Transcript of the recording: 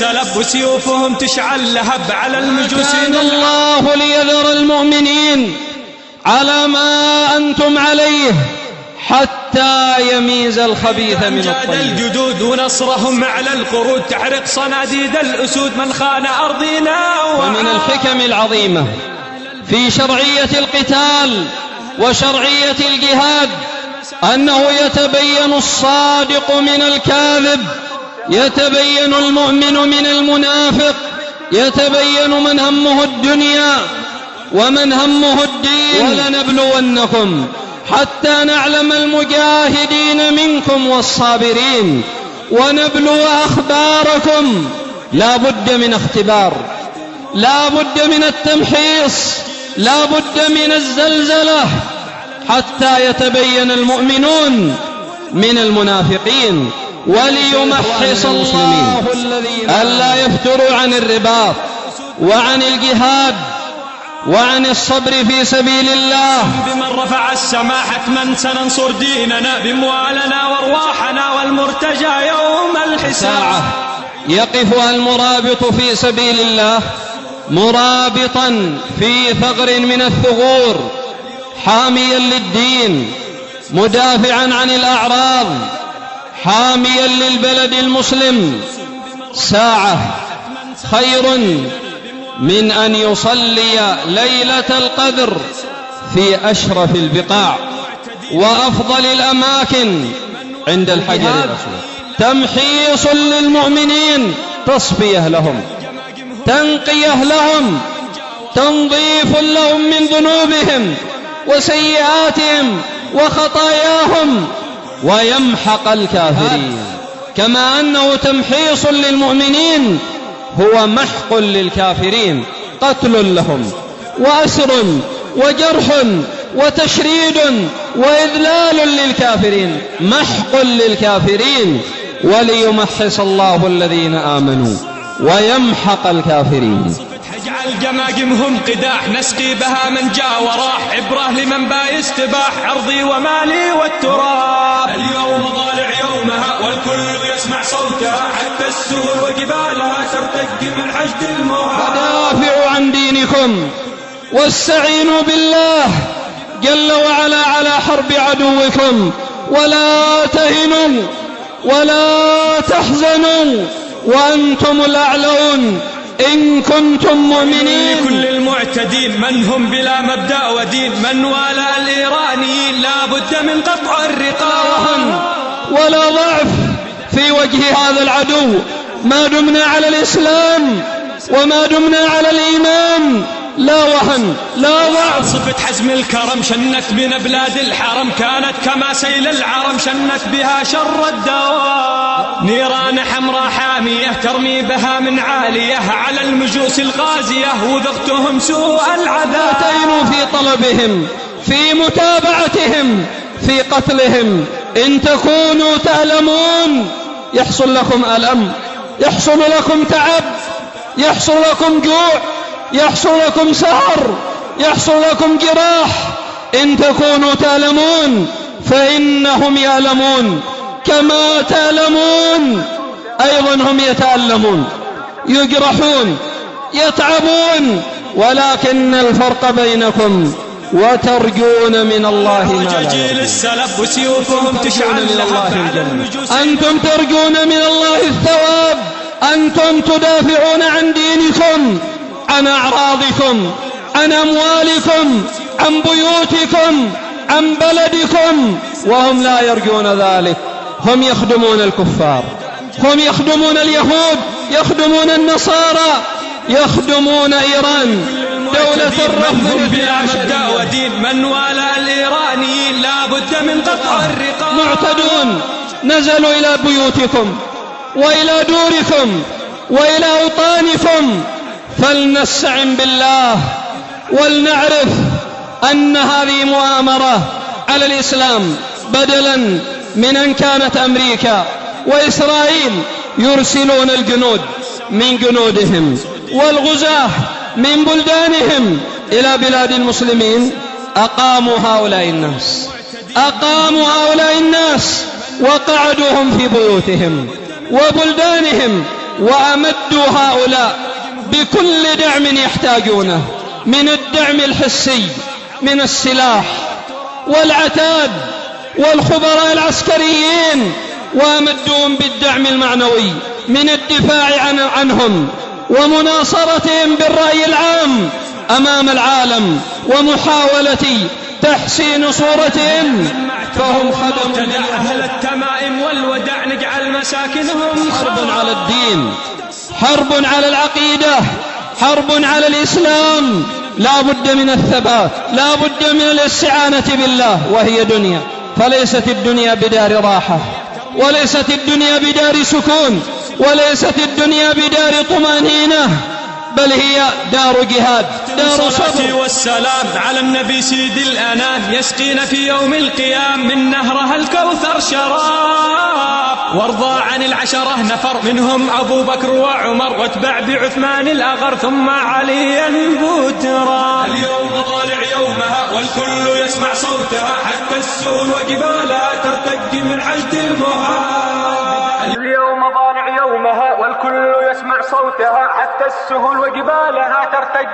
السلب وسيوفهم تشعل لهب على المجوس. كان الله ليذر المؤمنين على ما أنتم عليه حتى يميز الخبيث من الطيب. الجدود ونصرهم على القرود تحرق صناديد الأسود من خان أرضنا. ومن الحكم العظيمة في شرعية القتال وشرعية الجهاد أنه يتبين الصادق من الكاذب، يتبين المؤمن من المنافق، يتبين من همه الدنيا ومن همه الدين. ولنبلونكم حتى نعلم المجاهدين منكم والصابرين ونبلو أخباركم. لا بد من اختبار، لا بد من التمحيص، لا بد من الزلزلة حتى يتبين المؤمنون من المنافقين. وليمحص الله الذين ألا يفتروا عن الرباط وعن الجهاد وعن الصبر في سبيل الله. بمن رفع السماء حتما سننصر ديننا بموالنا وارواحنا والمرتجى يوم الحساب. يقف المرابط في سبيل الله مرابطا في ثغر من الثغور حاميا للدين مدافعا عن الأعراض حاميا للبلد المسلم. ساعة خير من أن يصلي ليلة القدر في أشرف البقاع وأفضل الأماكن عند الحجر الأسود. تمحيص للمؤمنين، تصفية لهم، تنقية لهم، تنظيف لهم من ذنوبهم وسيئاتهم وخطاياهم، ويمحق الكافرين. كما أنه تمحيص للمؤمنين هو محق للكافرين، قتل لهم وأسر وجرح وتشريد وإذلال للكافرين، محق للكافرين. وليمحص الله الذين آمنوا ويمحق الكافرين. اجعل جماجمهم قداح نسقي بها من جاء وراح، عبرة لمن بايس تباح عرضي ومالي والتراب. اليوم ضالع يومها والكل يسمع صوتها، حتى السهول وجبالها ترتج من حشد الموحى. فدافعوا عن دينكم واستعينوا بالله جل وعلا على حرب عدوكم، ولا تهنوا ولا تحزنوا وأنتم الأعلون إن كنتم مؤمنين. كل المعتدين من هم بلا مبدأ ودين، من والى الإيرانيين لا بد من قطع الرقاب. ولا ضعف في وجه هذا العدو ما دمنا على الإسلام وما دمنا على الإيمان. لا وهن لا ضعف. صفة حزم الكرم شنت بنا بلاد الحرم، كانت كما سيل العرم شنت بها شر الدواب. نيران حمراء حامية ترمي بها من عالية على المجوس الغازية، وذقتهم سوء العذاب. أتينوا في طلبهم، في متابعتهم، في قتلهم. إن تكونوا تعلمون يحصل لكم ألم، يحصل لكم تعب، يحصل لكم جوع، يحصل لكم سهر، يحصل لكم جراح. إن تكونوا تعلمون فإنهم يعلمون كما تعلمون، أيضا هم يتألمون، يجرحون، يتعبون، ولكن الفرق بينكم وترجون من الله ما لا يرجون. السلب وسيوفهم تشعل أنتم ترجون من الله الثواب، أنتم تدافعون عن دينكم، عن أعراضكم، عن أموالكم، عن بيوتكم، عن بلدكم، وهم لا يرجون ذلك. هم يخدمون الكفار، هم يخدمون اليهود، يخدمون النصارى، يخدمون إيران دولة الرفض بلا مبدأ ودين، من والى الإيرانيين لا بد من قطع الرقاب. معتدون نزلوا إلى بيوتكم وإلى دوركم وإلى أوطانكم، فلنستعن بالله ولنعرف أن هذه مؤامرة على الإسلام، بدلا من أن كانت أمريكا وإسرائيل يرسلون الجنود من جنودهم والغزاة من بلدانهم إلى بلاد المسلمين. أقاموا هؤلاء الناس وقعدوهم في بيوتهم وبلدانهم وأمدوا هؤلاء بكل دعم يحتاجونه من الدعم الحسي من السلاح والعتاد والخبراء العسكريين، وأمدوهم بالدعم المعنوي من الدفاع عنهم ومناصرتهم بالرأي العام أمام العالم ومحاولة تحسين صورتهم، فهم خدم أهل التمائم والوداع نجعل مساكنهم. حرب على الدين، حرب على العقيدة، حرب على الإسلام. لا بد من الثبات، لا بد من الاستعانة بالله، وهي دنيا، فليست الدنيا بدار راحة، وليست الدنيا بدار سكون، وليست الدنيا بدار طمأنينة، بل هي دار جهاد، دار صبر. والسلام على النبي سيد الأنام يسقينا في يوم القيام من نهرها الكوثر شراب، وارضى عن العشرة نفر منهم أبو بكر وعمر، واتبع بعثمان الأغر ثم عليا بوترا. اليوم طالع يومها والكل يسمع صوتها، حتى السهول وجبالها ترتج من عجد المهاب. اليوم طالع يومها والكل يسمع صوتها، حتى السهول وجبالها ترتج